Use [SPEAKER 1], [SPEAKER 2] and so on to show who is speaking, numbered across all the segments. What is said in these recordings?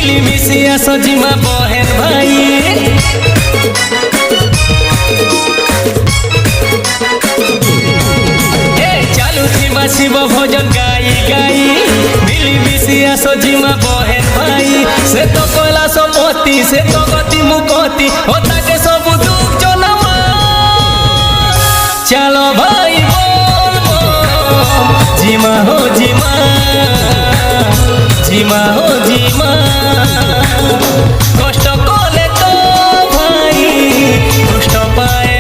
[SPEAKER 1] मिलिमिशि आसो जिमा बहन भाई चालू जिमा शिव भजन गाई गाई मिलिमिशि आसो जिमा बहन भाई से तो कैलाश पति से तो गति मुकति होता के सब दुख जनमा चलो भाई बोल जिमा हो जिमा जिमा हो जिमा कष्ट कले तो भाई कुष्ठ पाए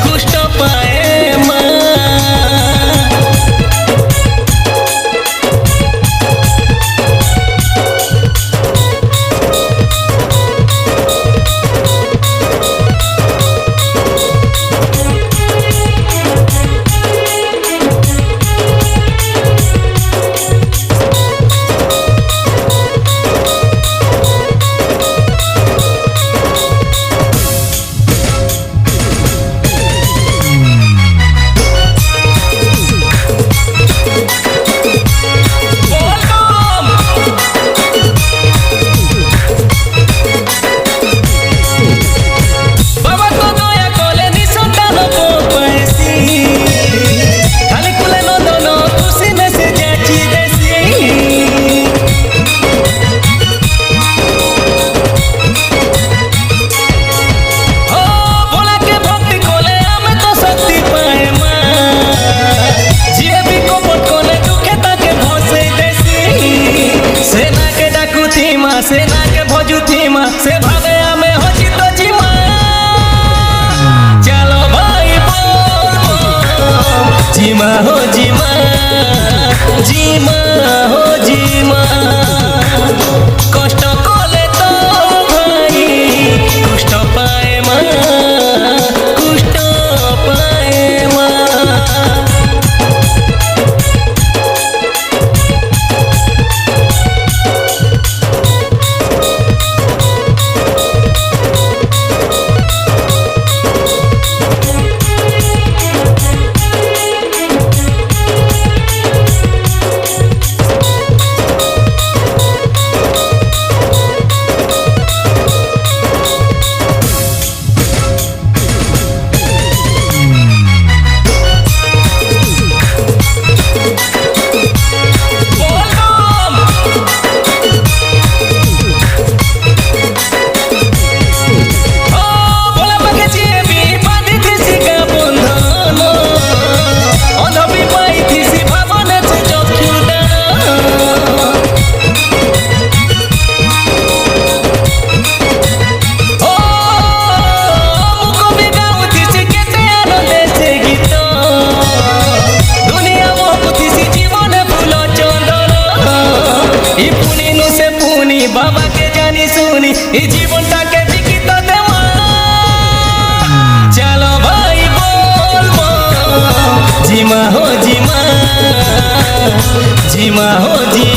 [SPEAKER 1] कुष्ठ पाए सेना के भोजू थीमा से भागे हमें हो चितो जिमा चलो भाई बोल जिमा हो जिमा जिमा हो जिमा कष्ट कोले तो भाई कुष्ठ पाए कुष्ठ पाए बाबा के जानी सुनी जीवन के बिकी तो देवा चलो भाई बोल जिमा हो जिमा जिमा हो जिमा।